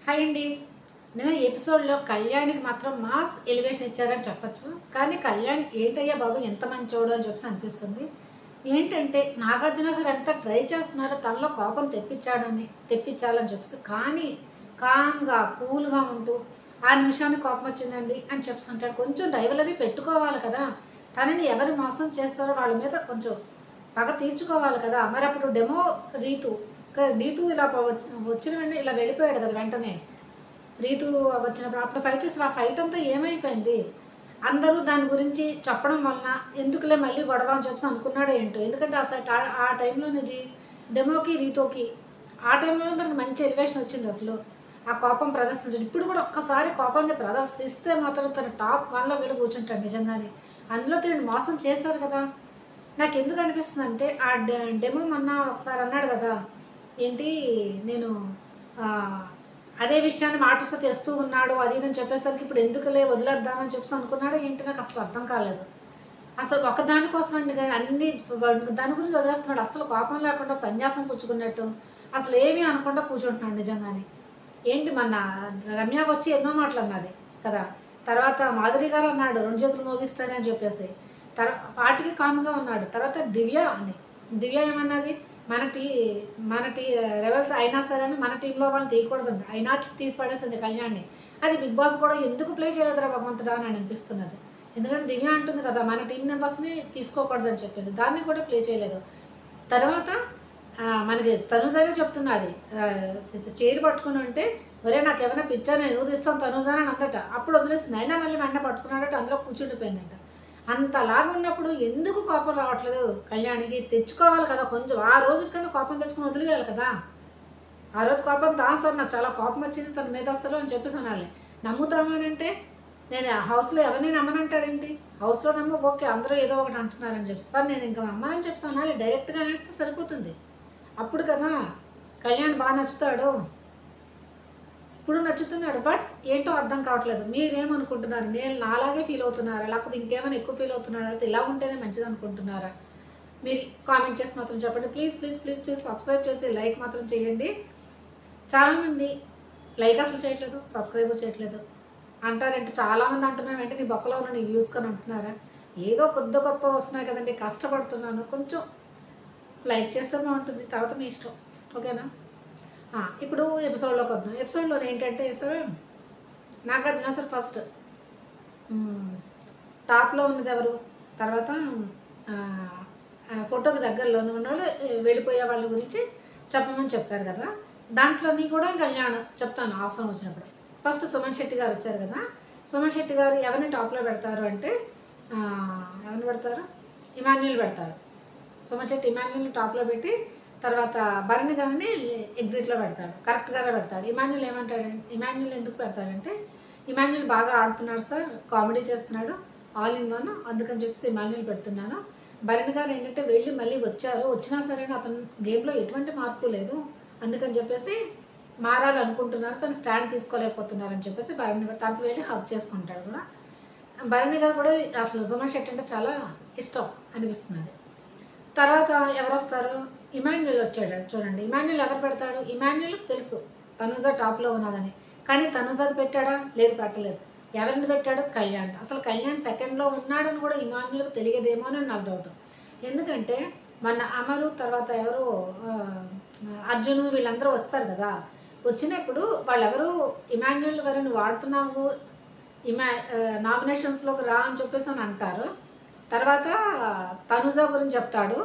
Hi అండి. నేను ఎపిసోడ్‌లో కళ్యాణ్‌కి మాత్రం మాస్ ఎలివేషన్ ఇచ్చారని చెప్పొచ్చు. కానీ కళ్యాణ్ ఏంటయ్యా బాబు ఎంత మంచోడు అని చెప్పేసి అనిపిస్తుంది. ఏంటంటే నాగార్జున సార్ ఎంత ట్రై చేస్తున్నారో తనలో కోపం తెప్పించాలని చెప్పేసి కానీ కామ్‌గా, కూల్‌గా ఉంటూ ఆ నిమిషానికి కోపం వచ్చిందండి అని చెప్పేసి అంటాడు. కొంచెం రైవలరీ పెట్టుకోవాలి కదా! తనని ఎవరు మోసం చేస్తారో వాళ్ళ మీద కొంచెం పగ తీర్చుకోవాలి కదా! మరప్పుడు డెమో రీతు రీతు ఇలా వచ్చిన వెంటనే ఇలా వెళ్ళిపోయాడు కదా! వెంటనే. రీతు వచ్చినప్పుడు అప్పుడు ఫైట్ చేసారు. ఆ ఫైట్ అంతా ఏమైపోయింది? అందరూ దాని గురించి చెప్పడం వలన ఎందుకులే మళ్ళీ గొడవ అని చెప్పేసి అనుకున్నాడో ఏంటో. ఎందుకంటే ఆ టైంలోనే డెమోకి, రీతోకి ఆ టైంలోనే తనకి మంచి ఎలివేషన్ వచ్చిందసలు. ఆ కోపం ప్రదర్శించడు. ఇప్పుడు కూడా ఒక్కసారి కోపాన్ని ప్రదర్శిస్తే మాత్రం తను టాప్ 1లో వెళ్ళి కూర్చుంటాడు నిజంగానే. అందులో తినను మోసం చేశారు కదా! నాకెందుకు అనిపిస్తుందంటే ఆ డెమో మొన్న ఒకసారి అన్నాడు కదా! ఏంటి నేను ఆహ్, అదే విషయాన్ని మాటొస్తే తెస్తూ ఉన్నాడు అది ఇది అని చెప్పేసరికి ఇప్పుడు ఎందుకులే వదిలేద్దామని చెప్పేసి అనుకున్నాడో ఏంటో నాకసలు అర్థం కాలేదు. అసలు ఒకదాని కోసం అండి గాని అన్ని దాని గురించి వదిలేస్తున్నాడు. అస్సలు కోపం లేకుండా సన్యాసం పుచ్చుకున్నట్టు అసలేమీ అనకుండా కూర్చుంటున్నాడు నిజంగానే. ఏంటి మొన్న రమ్య వచ్చి ఎన్నో మాటలన్నది కదా! తర్వాత మాధురి గారు అన్నాడు 2 చేతులు మోగిస్తానే అని చెప్పేసి. పార్టీకి కామ్‌గా ఉన్నాడు. తర్వాత దివ్య ఏమన్నది? మన టీ మన టీ రెబెల్స్ అయినా సరే అని మన టీమ్‌లో వాళ్ళని తీయకూడదంట. అయినా తీసి పడేసింది కళ్యాణ్‌ని. అది బిగ్ బాస్ కూడా ఎందుకు ప్లే చేయలేదురా భగవంతుడా అని అనిపిస్తున్నది. ఎందుకంటే దివ్య అంటుంది కదా! మన టీమ్ మెంబర్స్‌ని తీసుకోకూడదని చెప్పేసి. దాన్ని కూడా ప్లే చేయలేదు. తర్వాత మనకి తనుజనే చెప్తున్నది. చైర్ పట్టుకొని ఉంటే, "ఒరేయ్ నాకేమైనా పిచ్చా నేను ఊదిస్తాను తనుజా" అని అందట. అప్పుడు వదిలేసింది. అయినా మళ్ళీ వెంటనే పట్టుకున్నాడట అందులో కూర్చుండిపోయిందంట. అంతలాగా ఉన్నప్పుడు ఎందుకు కోపం రావట్లేదు కళ్యాణికి? తెచ్చుకోవాలి కదా కొంచెం. ఆ రోజుకన్నా కోపం తెచ్చుకొని వదిలేయాలి కదా! ఆ రోజు కోపంతో సార్ నాకు చాలా కోపం వచ్చింది తన మీద అసలు అని చెప్పేసి అనాలి. నమ్ముతామనంటే నేను హౌస్‌లో ఎవరిని నమ్మనంటాడేంటి? హౌస్‌లో నమ్ము ఓకే. అందరూ ఏదో ఒకటి అంటున్నారని చెప్పి. సార్ నేను ఇంక నమ్మనని చెప్పేసి అనాలి. డైరెక్ట్‌గా అనేస్తే సరిపోతుంది. అప్పుడు కదా కళ్యాణ్ నచ్చుతాడు. ఇప్పుడు నచ్చుతున్నాడు. బట్ ఏంటో అర్థం కావట్లేదు. మీరేమనుకుంటున్నారు? నేను నాలాగే ఫీల్ అవుతున్నారా? లేకపోతే ఇంకేమైనా ఎక్కువ ఫీల్ అవుతున్నారా? లేకపోతే ఇలా ఉంటేనే మంచిదనుకుంటున్నారా? మీరు కామెంట్ చేసి మాత్రం చెప్పండి. Please, please, please, please subscribe చేసి లైక్ మాత్రం చేయండి. చాలామంది లైక్ అసలు చేయట్లేదు. సబ్స్క్రైబ్ చేయట్లేదు. అంటారేంటి చాలామంది అంటున్నారు ఏంటి నీ బొక్కలో ఉన్న నీ వ్యూస్‌కని అంటున్నారా? ఏదో కొద్దో గొప్పో వస్తున్నాయి కదండీ! కష్టపడుతున్నాను. కొంచెం లైక్ చేస్తే బావుంటుంది. తర్వాత మీ ఇష్టం. ఓకేనా? ఇప్పుడు ఎపిసోడ్‌లోకొద్దాం. ఎపిసోడ్‌లోనే ఏంటంటే సార్ నాగార్జున సార్ ఫస్ట్ హ్మ్. టాప్‌లో ఉన్నదెవరు? తర్వాత ఫోటోకి దగ్గరలోనే ఉన్నోళ్ళు వెళ్ళిపోయే వాళ్ళ గురించి చెప్పమని చెప్పారు కదా! దాంట్లోని కూడా కళ్యాణ్ చెప్తాను అవసరం వచ్చినప్పుడు. ఫస్ట్ సుమన్ శెట్టి గారు వచ్చారు కదా! సుమన్ శెట్టి గారు ఎవరిని టాప్‌లో పెడతారు అంటే ఎవరిని పెడతారు? ఇమాన్యుల్ పెడతారు. సుమన్ శెట్టి ఇమాన్యుల్‌ని టాప్‌లో పెట్టి తర్వాత భరణి గారిని ఎగ్జిట్‌లో పెడతాడు. కరెక్ట్‌గానే పెడతాడు. ఇమాన్యుల్ ఎందుకు పెడతాడంటే ఇమాన్యుల్ బాగా ఆడుతున్నాడు సార్. కామెడీ చేస్తున్నాడు. ఆల్ ఇన్ వన్ అందుకని చెప్పేసి ఇమాన్యుల్ పెడుతున్నాను. భరణి గారు ఏంటంటే వెళ్ళి మళ్ళీ వచ్చారు. వచ్చినా సరే అతను గేమ్‌లో ఎటువంటి మార్పు లేదు. అందుకని చెప్పేసి మారాలనుకుంటున్నారు. కానీ స్టాండ్ తీసుకోలేకపోతున్నారని చెప్పేసి భరణి తర్వాత వెళ్ళి హగ్ చేసుకుంటాడు కూడా. భరణి గారు కూడా అసలు సుమన్ శెట్టి అంటే చాలా ఇష్టం అనిపిస్తున్నది. తర్వాత ఎవరొస్తారు? ఇమాన్యుల్ వచ్చాడు చూడండి. ఇమాన్యుల్ ఎవరు పెడతాడు? ఇమాన్యుల్‌కి తెలుసు తనూజ టాప్‌లో ఉన్నదని. కానీ తనూజది పెట్టాడా? లేదు పెట్టలేదు. ఎవరిని పెట్టాడు? కళ్యాణ్. అసలు కళ్యాణ్ సెకండ్‌లో ఉన్నాడని కూడా ఇమాన్యుల్‌కి తెలియదేమోనని నాకు డౌట్. ఎందుకంటే మన అమరు తర్వాత ఎవరు అర్జును వీళ్ళందరూ వస్తారు కదా! వచ్చినప్పుడు వాళ్ళెవరు ఇమాన్యుల్ వరే నువ్వు ఆడుతున్నావు నామినేషన్స్‌లోకి రా అని చెప్పేసి అని అంటారు. తర్వాత తనుజ గురించి చెప్తాడు.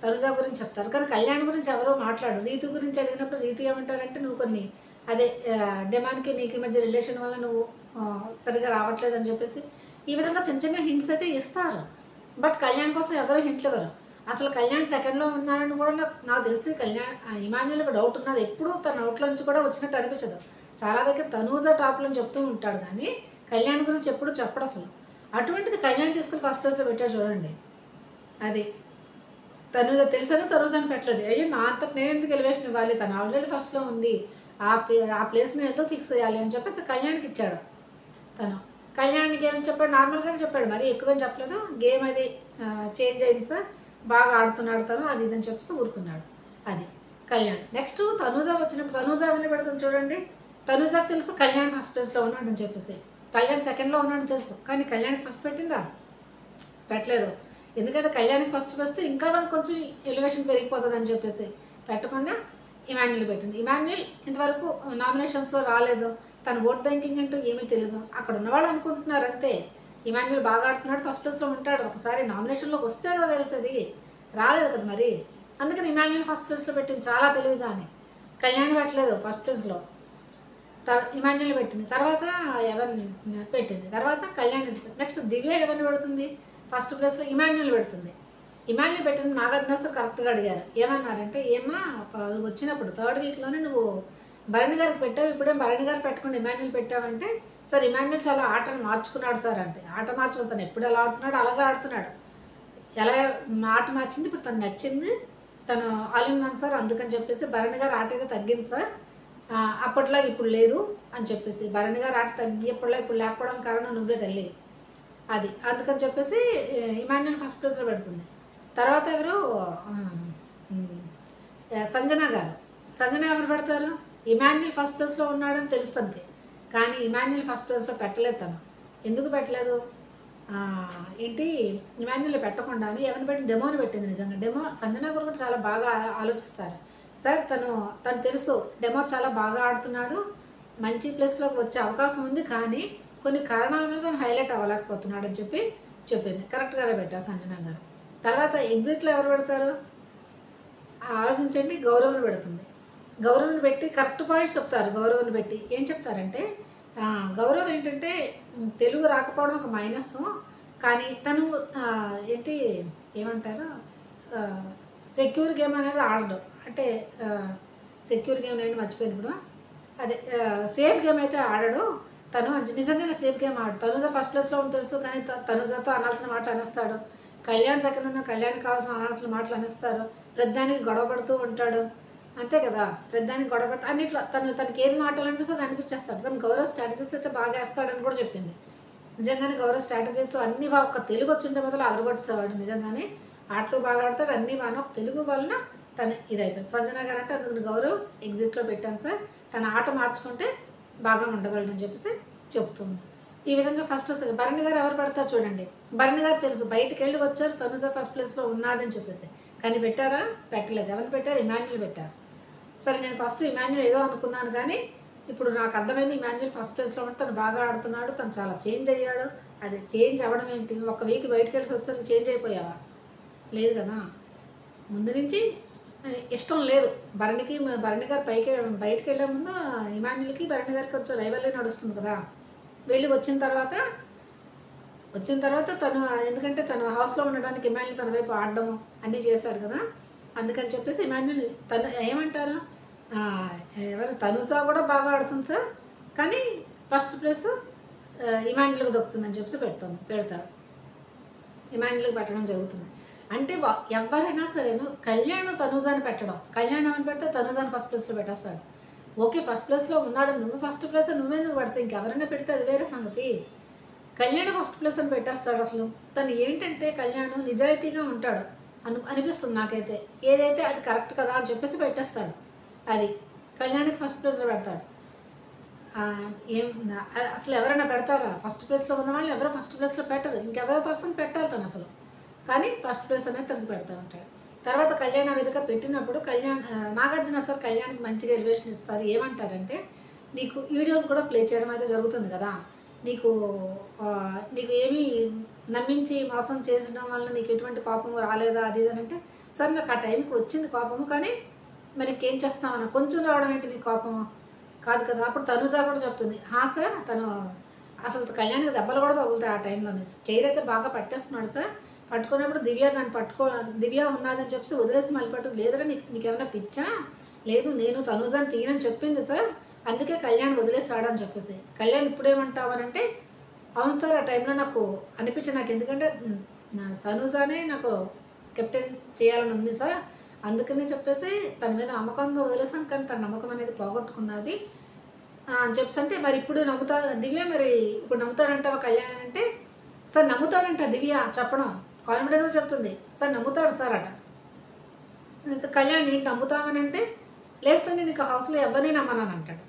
తనుజ గురించి చెప్తారు. కానీ కళ్యాణ్ గురించి ఎవరో మాట్లాడరు. రీతు గురించి అడిగినప్పుడు రీతు ఏమంటారంటే నువ్వు కొన్ని అదే డెమాన్‌కి నీకు ఈ మధ్య రిలేషన్ వల్ల నువ్వు సరిగ్గా రావట్లేదని చెప్పేసి ఈ విధంగా చిన్న చిన్న హింట్స్ అయితే ఇస్తారు. బట్ కళ్యాణ్ కోసం ఎవరు హింట్లు ఇవ్వరు. అసలు కళ్యాణ్ సెకండ్‌లో ఉన్నారని కూడా నాకు తెలిసి ఇమాన్యుల్‌కి డౌట్ ఉన్నది. ఎప్పుడూ తన నోట్లోంచి కూడా వచ్చినట్టు అనిపించదు. చాలా దగ్గర తనూజ టాప్‌లో అని చెప్తూ ఉంటాడు కానీ కళ్యాణ్ గురించి ఎప్పుడు చెప్పడసలు. అటువంటిది కళ్యాణ్ తీసుకెళ్ళి ఫస్ట్ ప్లేస్‌లో పెట్టాడు చూడండి. అది. తనూజని పెట్టలేదు. అయ్యో! నా అంతట నేనెందుకు ఎలివేషన్ ఇవ్వాలి? తను ఆల్రెడీ ఫస్ట్‌లో ఉంది. ఆ ప్లేస్ నేనెందుకు ఫిక్స్ చేయాలి అని చెప్పేసి కళ్యాణ్‌కి ఇచ్చాడు తను. కళ్యాణ్‌కి ఏమని చెప్పాడు? నార్మల్‌గానే చెప్పాడు. మరీ ఎక్కువేం చెప్పలేదు. గేమ్ అది చేంజ్ అయింది సార్. బాగా ఆడుతున్నాడు తను అది ఇది అని చెప్పేసి ఊరుకున్నాడు. అది కళ్యాణ్. నెక్స్ట్ తనూజ వచ్చినప్పుడు తనూజ ఎవరిని పెడుతుంది చూడండి. తనుజకు తెలుసు కళ్యాణ్ ఫస్ట్ ప్లేస్లో ఉన్నాడని చెప్పేసి, కళ్యాణ్ సెకండ్లో ఉన్నాడని తెలుసు, కానీ కళ్యాణ్కి ఫస్ట్ పెట్టిందా? పెట్టలేదు. ఎందుకంటే కళ్యాణ్కి ఫస్ట్ వస్తే ఇంకా దానికి కొంచెం ఎలివేషన్ పెరిగిపోతుంది అని చెప్పేసి పెట్టకుండా ఇమాన్యుల్ పెట్టింది. ఇమాన్యుల్ ఇంతవరకు నామినేషన్స్లో రాలేదు, తన ఓట్ బ్యాంకింగ్ అంటూ ఏమీ తెలియదు. అక్కడ ఉన్నవాళ్ళు అనుకుంటున్నారు అంతే, ఇమాన్యుల్ బాగా ఆడుతున్నాడు, ఫస్ట్ ప్లేస్లో ఉంటాడు, ఒకసారి నామినేషన్లోకి వస్తే కదా తెలిసేది, రాలేదు కదా మరి. అందుకని ఇమాన్యుల్ ఫస్ట్ ప్లేస్లో పెట్టింది చాలా తెలివిగానే. కళ్యాణ్ పెట్టలేదు ఫస్ట్ ప్లేస్లో, ఇమాన్యుల్ పెట్టింది. తర్వాత ఎవరిని పెట్టింది, తర్వాత కళ్యాణ్. నెక్స్ట్ దివ్య ఎవరిని పెడుతుంది ఫస్ట్ ప్లేస్లో? ఇమాన్యుల్ పెడుతుంది. ఇమాన్యుల్ పెట్టిన నాగార్జున సార్ కరెక్ట్గా అడిగారు. ఏమన్నారంటే, ఏమ్మా నువ్వు వచ్చినప్పుడు థర్డ్ వీక్లోనే నువ్వు భరణి గారికి పెట్టావు, ఇప్పుడే భరణి గారు పెట్టకుండా ఇమాన్యుల్ పెట్టావంటే, సార్ ఇమాన్యుల్ చాలా ఆటను మార్చుకున్నాడు సార్ అంటే. ఆట మార్చుకుని ఎప్పుడు ఎలా ఆడుతున్నాడు అలాగే ఆడుతున్నాడు, ఎలా ఆట మార్చింది ఇప్పుడు తను నచ్చింది, తను ఆలిన్ సార్, అందుకని చెప్పేసి భరణి గారు ఆట అయితే తగ్గింది సార్, అప్పట్లో ఇప్పుడు లేదు అని చెప్పేసి. భరణి గారు ఆట తగ్గేప్పట్లో ఇప్పుడు లేకపోవడానికి కారణం నువ్వే తల్లి, అది అందుకని చెప్పేసి ఇమాన్యుల్ ఫస్ట్ ప్లేస్లో పెడుతుంది. తర్వాత ఎవరు, సంజన గారు. సంజన ఎవరు పెడతారు? ఇమాన్యుల్ ఫస్ట్ ప్లేస్లో ఉన్నాడని తెలుస్తుంది, కానీ ఇమాన్యుల్ ఫస్ట్ ప్లేస్లో పెట్టలేదు. తను ఎందుకు పెట్టలేదు ఏంటి, ఇమాన్యుల్ పెట్టకుండా ఎవరిని పెట్టి డెమోని పెట్టింది. నిజంగా డెమో సంజన గారు కూడా చాలా బాగా ఆలోచిస్తారు సార్. తను తెలుసు డెమో చాలా బాగా ఆడుతున్నాడు, మంచి ప్లేస్లోకి వచ్చే అవకాశం ఉంది, కానీ కొన్ని కారణాల మీద తను హైలైట్ అవ్వలేకపోతున్నాడు అని చెప్పింది. కరెక్ట్గానే పెట్టారు సంజన గారు. తర్వాత ఎగ్జిట్లో ఎవరు పెడతారు ఆలోచించండి. గౌరవ్ని పెడుతుంది. గౌరవ్ని పెట్టి కరెక్ట్ పాయింట్స్ చెప్తారు. గౌరవ్ని పెట్టి ఏం చెప్తారంటే, గౌరవ్ ఏంటంటే తెలుగు రాకపోవడం ఒక మైనస్, కానీ తను ఏంటి ఏమంటారు, సెక్యూర్ గేమ్ అనేది ఆడడు. అంటే సెక్యూర్ గేమ్ అనేది మర్చిపోయింది ఇప్పుడు, అదే సేఫ్ గేమ్ అయితే ఆడడు తను. నిజంగానే సేఫ్ గేమ్ ఆడు. తనుజ ఫస్ట్ ప్లేస్లో ఉంది తెలుసు, కానీ తనుజతో అనాల్సిన మాటలు అనేస్తాడు. కళ్యాణ్ సెకండ్ ఉన్న కళ్యాణ్కి కావాల్సిన అనాల్సిన మాటలు అనేస్తారు. ప్రతిదానికి గొడవ పడుతూ ఉంటాడు, అంతే కదా, ప్రతిదానికి గొడవ పడుతూ అన్నిట్లో తనకి ఏది మాటలు అనిపిస్తుంది అనిపించేస్తాడు. తను గౌరవ్ స్ట్రాటజీస్ అయితే బాగా వేస్తాడని కూడా చెప్పింది. నిజంగానే గౌరవ్ స్ట్రాటజీస్ అన్నీ బాగా, ఒక తెలుగు వచ్చింటే మొదలు అదరగొట్టేవాడు. నిజంగానే ఆటలు బాగా ఆడతాడు, అన్నీ బాగా, ఒక తెలుగు వలన తను ఇదైపోయింది. సంజన గారు అంటే అందుకని గౌరవ్ ఎగ్జిట్లో పెట్టాను సార్, తన ఆట మార్చుకుంటే బాగా ఉండగలడని చెప్పేసి చెప్తుంది. ఈ విధంగా ఫస్ట్ వస్తుంది. భరణి గారు ఎవరు పడతారు చూడండి. భరణి గారు తెలుసు బయటికి వెళ్ళి వచ్చారు తనుజ ఫస్ట్ ప్లేస్లో ఉన్నదని చెప్పేసి, కానీ పెట్టారా? పెట్టలేదు. ఎవరిని పెట్టారు? ఇమాన్యుల్ పెట్టారు. సరే, నేను ఫస్ట్ ఇమాన్యుల్ ఏదో అనుకున్నాను, కానీ ఇప్పుడు నాకు అర్థమైంది ఇమాన్యుల్ ఫస్ట్ ప్లేస్లో ఉంటే తను బాగా ఆడుతున్నాడు, తను చాలా చేంజ్ అయ్యాడు. అది చేంజ్ అవ్వడం ఏంటి, ఒక వీక్ బయటకు వెళ్ళి వచ్చేసరికి చేంజ్ అయిపోయావా? లేదు కదా, ముందు నుంచి ఇష్టం లేదు భరణికి. భరణి గారు బయటకు వెళ్ళే ముందు ఇమాన్యుల్కి భరణి గారికి కొంచెం రైవల్లీ నడుస్తుంది కదా. వెళ్ళి వచ్చిన తర్వాత తను, ఎందుకంటే తను హౌస్లో ఉండడానికి ఇమాన్యుల్ తన వైపు ఆడడము అన్నీ చేశాడు కదా, అందుకని చెప్పేసి ఇమాన్యుల్ తను ఏమంటారు, ఎవరు తనుజ కూడా బాగా ఆడుతుంది సార్, కానీ ఫస్ట్ ప్లేస్ ఇమాన్యుల్కి దొక్కుతుందని చెప్పేసి పెడతాడు. ఇమాన్యుల్కి పెట్టడం జరుగుతుంది. అంటే ఎవరైనా సరేను కళ్యాణ్ తనుజాని పెట్టడం, కళ్యాణ్ అని పెడితే తనుజాని ఫస్ట్ ప్లేస్లో పెట్టేస్తాడు. ఓకే, ఫస్ట్ ప్లేస్లో ఉన్నదని నువ్వు ఫస్ట్ ప్లేస్ నువ్వెందుకు పెడితే ఇంకెవరైనా పెడితే అది వేరే సంగతి. కళ్యాణ్ ఫస్ట్ ప్లేస్ అని పెట్టేస్తాడు. అసలు తను ఏంటంటే కళ్యాణ్ నిజాయితీగా ఉంటాడు అనిపిస్తుంది నాకైతే. ఏదైతే అది కరెక్ట్ కదా అని చెప్పేసి పెట్టేస్తాడు. అది కళ్యాణ్కి ఫస్ట్ ప్లేస్లో పెడతాడు. అసలు ఎవరైనా పెడతారా? ఫస్ట్ ప్లేస్లో ఉన్న వాళ్ళు ఎవరో ఫస్ట్ ప్లేస్లో పెట్టరు, ఇంకెవరో పర్సన్ పెట్టాలి తను అసలు, కానీ ఫస్ట్ ప్లేస్ అనేది తనకు పెడతా ఉంటాడు. తర్వాత కళ్యాణ్ విధంగా పెట్టినప్పుడు నాగార్జున సార్ కళ్యాణ్కి మంచిగా ఎలివేషన్ ఇస్తారు. ఏమంటారంటే, నీకు వీడియోస్ కూడా ప్లే చేయడం అయితే జరుగుతుంది కదా, నీకు ఏమీ నమ్మించి మోసం చేసడం వల్ల నీకు ఎటువంటి కోపము రాలేదా అది ఇది అంటే, సార్ నాకు ఆ టైంకి వచ్చింది కోపము, కానీ మరి ఇంకేం చేస్తామన్నా, కొంచెం రావడం ఏంటి నీకు కోపము కాదు కదా. అప్పుడు తనుజ కూడా చెప్తుంది, సార్ తను అసలు కళ్యాణ్కి దెబ్బలు కూడా తగులుతాయి ఆ టైంలోనే, చైర్ అయితే బాగా పట్టేస్తున్నాడు సార్, పట్టుకున్నప్పుడు దివ్య ఉన్నదని చెప్పి వదిలేసి మళ్ళీ పట్టు, లేదరా నీకేమైనా పిచ్చా, లేదు నేను తనుజాని తీయనని చెప్పింది సార్, అందుకే కళ్యాణ్ వదిలేసాడని చెప్పేసి. కళ్యాణ్ ఇప్పుడేమంటావనంటే, అవును సార్ ఆ టైంలో నాకు అనిపించింది, నాకు ఎందుకంటే తనుజానే నాకు కెప్టెన్ చేయాలని ఉంది సార్, అందుకని చెప్పేసి తన మీద నమ్మకంగా వదిలేసాను, కానీ తన నమ్మకం అనేది పోగొట్టుకున్నది అని చెప్పేసి. అంటే మరి ఇప్పుడు దివ్య మరి ఇప్పుడు నమ్ముతాడంటావా కళ్యాణ్ అంటే, సార్ నమ్ముతాడంట దివ్య చెప్పడం, కాన్ఫిడెన్స్గా చెప్తుంది, సార్ నమ్ముతాడు సార్ అట. కళ్యాణ్ ఏంటి నమ్ముతామని అంటే, లేదు సార్ నేను ఇంకా హౌస్లో ఎవరిని నమ్మనాను అంటాడు.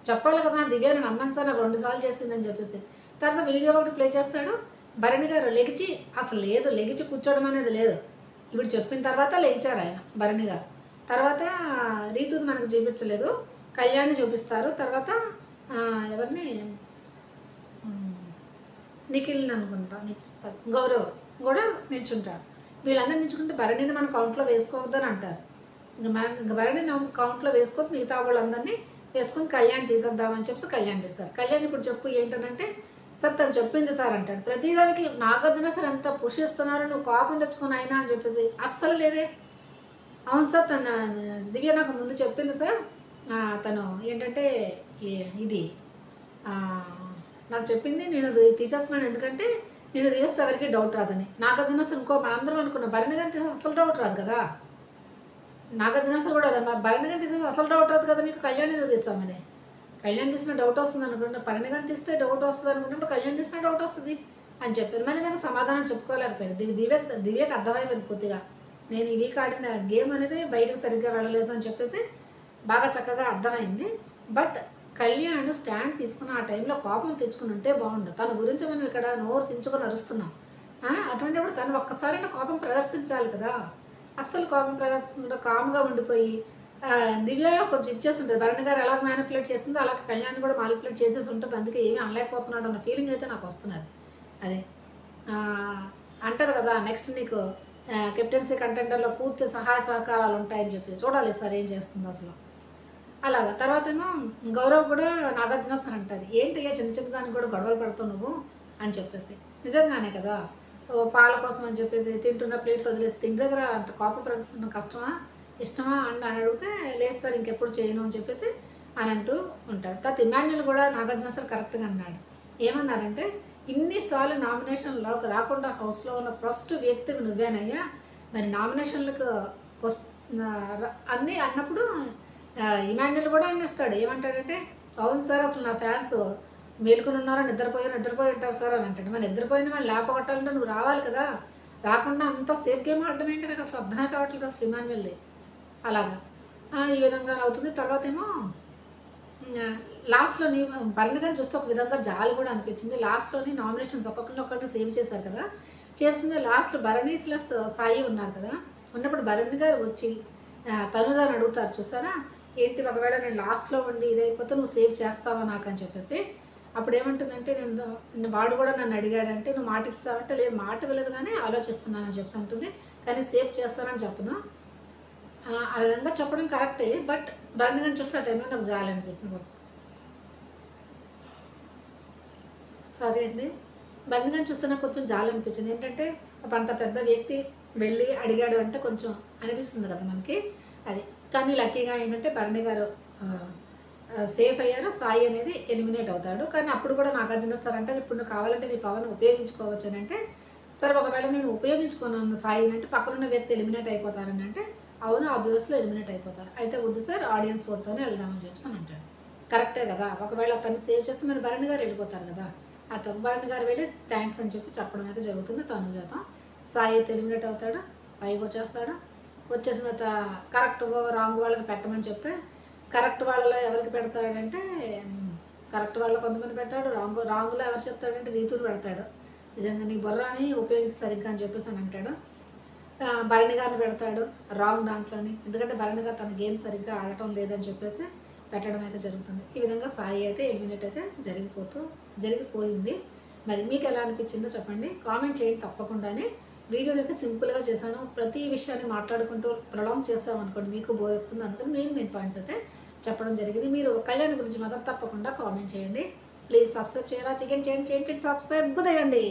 చెప్పాలి కదా, దివ్యను నమ్మను సార్ నాకు 2 సార్లు చేసిందని చెప్పేసి. తర్వాత వీడియో ఒకటి ప్లే చేస్తాడు. భరణి గారు లెగిచి అసలు లేదు, లెగిచి కూర్చోవడం అనేది లేదు. ఇప్పుడు చెప్పిన తర్వాత లేచారు ఆయన భరణి గారు. తర్వాత రీతుది మనకు చూపించలేదు, కళ్యాణ్ని చూపిస్తారు. తర్వాత ఎవరిని నిఖిల్ని అనుకుంటా, గౌరవ్ కూడా నిల్చుంటాడు. వీళ్ళందరూ నిల్చుకుంటే భరణిని మన కౌంట్లో వేసుకోవద్దని అంటారు. ఇంక భరణిని కౌంట్లో వేసుకోవద్దు, మిగతా వాళ్ళందరినీ వేసుకొని కళ్యాణ్ తీసేద్దామని చెప్పి కళ్యాణ్ తీస్తారు. కళ్యాణ్ ఇప్పుడు చెప్పు ఏంటనంటే, సార్ తను చెప్పింది సార్ అంటాడు. ప్రతిదానికి నాగార్జున సార్ ఎంత పుష్ చేస్తున్నారు, నువ్వు కోపం తెచ్చుకుని అయినా అని చెప్పేసి. అస్సలు లేదే. అవును సార్, తన దివ్య నాకు ముందు చెప్పింది సార్, తను ఏంటంటే ఇది నాకు చెప్పింది, నేను తీసేస్తున్నాను ఎందుకంటే నేను తీస్తే ఎవరికి డౌట్ రాదని. నాగార్జున సార్ ఇంకో మనందరం అనుకున్నాం, భరణి గారిని తీసేసి అసలు డౌట్ రాదు కదా. నాగార్జున సార్ కూడా భరణి గారిని తీసేసి అసలు డౌట్ రాదు కదా నీకు, కళ్యాణ్ ఏదో తీస్తామని. కళ్యాణ్ తీసిన డౌట్ వస్తుంది అనుకుంటే, భరణి గారిని తీస్తే డౌట్ వస్తుంది అనుకుంటే కళ్యాణ్ తీసిన డౌట్ వస్తుంది అని చెప్పారు. మరి నేను సమాధానం చెప్పుకోలేకపోయాను. దివ్యకి అర్థమైపోయింది పూర్తిగా, నేను ఈ వీక్ ఆడిన గేమ్ అనేది బయటకు సరిగ్గా వెళ్ళలేదు అని చెప్పేసి బాగా చక్కగా అర్థమైంది. బట్ కళ్యాణ్ స్టాండ్ తీసుకుని ఆ టైంలో కోపం తెచ్చుకుని ఉంటే బాగుండు. తన గురించి మనం ఇక్కడ నోరు తెంచుకొని అరుస్తున్నాం. అటువంటిప్పుడు తను ఒక్కసారైనా కోపం ప్రదర్శించాలి కదా. అస్సలు కోపం ప్రదర్శించకుండా కామ్గా ఉండిపోయి దివ్య కొంచెం ఇచ్చేసి ఉంటుంది. భరణి గారు ఎలా మ్యానిపులేట్ చేసిందో అలాగే కళ్యాణ్ కూడా మ్యానిపులేట్ చేసేసి ఉంటుంది. అందుకే ఏమీ అనలేకపోతున్నాడు అన్న ఫీలింగ్ అయితే నాకు వస్తున్నది. అదే అంటారు కదా, నెక్స్ట్ నీకు కెప్టెన్సీ కంటెండర్లో పూర్తి సహాయ సహకారాలు ఉంటాయని చెప్పి చూడాలి సార్ ఏం చేస్తుందో అసలు. అలాగా తర్వాత ఏమో గౌరవ్ కూడా నాగార్జున సార్ అంటారు, ఏంటి చిన్న చిన్న దానికి కూడా గొడవలు పడతావు నువ్వు అని చెప్పేసి. నిజంగానే కదా, పాల కోసం అని చెప్పేసి తింటున్న ప్లేట్లు వదిలేసి తిండి దగ్గర అంత కోపం ప్రదర్శించడం కష్టమా ఇష్టమా అని అడిగితే, లేదు సార్ ఇంకెప్పుడు చేయను అని చెప్పేసి అని అంటూ ఉంటాడు. తర్వాత ఇమాన్యుల్ కూడా నాగార్జున సార్ కరెక్ట్గా అన్నాడు. ఏమన్నారంటే, ఇన్నిసార్లు నామినేషన్లోకి రాకుండా హౌస్లో ఉన్న ఫస్ట్ వ్యక్తివి నువ్వేనయ్యా, మరి నామినేషన్లకు అన్నీ అన్నప్పుడు ఇమాన్యుల్ కూడా అనేస్తాడు. ఏమంటాడంటే, అవును సార్ అసలు నా ఫ్యాన్స్ మేలుకొని ఉన్నారా, నిద్రపోయి ఉంటారు సార్ అని అంటాడు. మరి నిద్రపోయిన వాళ్ళు లేపగొట్టాలంటే నువ్వు రావాలి కదా, రాకుండా అంత సేఫ్ గేమ్ ఆడడం ఏంటి నాకు అసలు అర్థమే కావట్లేదు అసలు ఇమాన్యుల్ది. అలాగా ఈ విధంగా అవుతుంది. తర్వాత ఏమో లాస్ట్లోని భరణి గారిని చూస్తే ఒక విధంగా జాలి కూడా అనిపించింది. లాస్ట్లోని నామినేషన్స్ ఒక్కొక్కరిని సేవ్ చేశారు కదా, చేసింది లాస్ట్ భరణి ప్లస్ సాయి ఉన్నారు కదా. ఉన్నప్పుడు భరణి గారు వచ్చి తనుజాని అడుగుతారు చూసారా, ఏంటి ఒకవేళ నేను లాస్ట్లో ఉండి ఇదైపోతే నువ్వు సేవ్ చేస్తావా నాకు అని చెప్పేసి. అప్పుడు ఏమంటుందంటే, వాడు కూడా నన్ను అడిగాడంటే నువ్వు మాట ఇస్తావంటే, లేదు మాట ఇవ్వలేదు కానీ ఆలోచిస్తున్నానని చెప్పేసి అంటుంది. కానీ సేవ్ చేస్తానని చెప్పదు. ఆ విధంగా చెప్పడం కరెక్టే. బట్ భరణి గారిని చూస్తే ఆ టైంలో నాకు జాలి అనిపిస్తుంది. సరే అండి, భరణి గారిని చూస్తే నాకు కొంచెం జాలి అనిపించింది. ఏంటంటే అంత పెద్ద వ్యక్తి వెళ్ళి అడిగాడు అంటే కొంచెం అనిపిస్తుంది కదా మనకి అది. కానీ లక్కీగా ఏంటంటే భరణి గారు సేఫ్ అయ్యారు, సాయి అనేది ఎలిమినేట్ అవుతాడు. కానీ అప్పుడు కూడా నాగార్జున సార్ అంటే, ఇప్పుడు నువ్వు కావాలంటే నీ పవన్ ఉపయోగించుకోవచ్చు అని అంటే, సరే ఒకవేళ నేను ఉపయోగించుకున్నాను సాయి అంటే పక్కనున్న వ్యక్తి ఎలిమినేట్ అయిపోతారని అంటే, అవును ఆబ్వియస్లో ఎలిమినేట్ అయిపోతారు. అయితే వద్దు సార్ ఆడియన్స్ ఓట్తోనే వెళ్దామని చెప్పేసి అని అంటాడు. కరెక్టే కదా, ఒకవేళ తను సేవ్ చేస్తే మరి భరణి గారు వెళ్ళిపోతారు కదా. ఆ భరణి గారు వెళ్ళి థ్యాంక్స్ అని చెప్పడం అయితే జరుగుతుంది తనుజాతో. సాయి అయితే ఎలిమినేట్ అవుతాడు, పైకి వచ్చేస్తాడు. వచ్చేసిన తర్వాత కరెక్ట్ రాంగ్ వాళ్ళకి పెట్టమని చెప్తే, కరెక్ట్ వాళ్ళలో ఎవరికి పెడతాడంటే, కరెక్ట్ వాళ్ళలో కొంతమంది పెడతాడు, రాంగులో ఎవరు చెప్తాడంటే రీతులు పెడతాడు. నిజంగా నీ బుర్రాని ఉపయోగించి సరిగ్గా అని చెప్పేసి అని అంటాడు. భరణి గారిని పెడతాడు రాంగ్ దాంట్లోని, ఎందుకంటే భరణి గారు తన గేమ్ సరిగ్గా ఆడటం లేదని చెప్పేసి పెట్టడం అయితే జరుగుతుంది. ఈ విధంగా సాయి అయితే ఎలిమినేట్ అయితే జరిగిపోయింది. మరి మీకు ఎలా అనిపించిందో చెప్పండి, కామెంట్ చేయండి తప్పకుండానే. వీడియోని అయితే సింపుల్గా చేశాను, ప్రతి విషయాన్ని మాట్లాడుకుంటూ ప్రొలాంగ్ చేస్తామనుకోండి మీకు బోర్ అవుతుంది. అందుకని మెయిన్ పాయింట్స్ అయితే చెప్పడం జరిగింది. మీరు కళ్యాణ్ గురించి మాత్రం తప్పకుండా కామెంట్ చేయండి. ప్లీజ్ సబ్స్క్రైబ్ చేయరా, చికెన్ చేయండి సబ్స్క్రైబ్ చేయండి.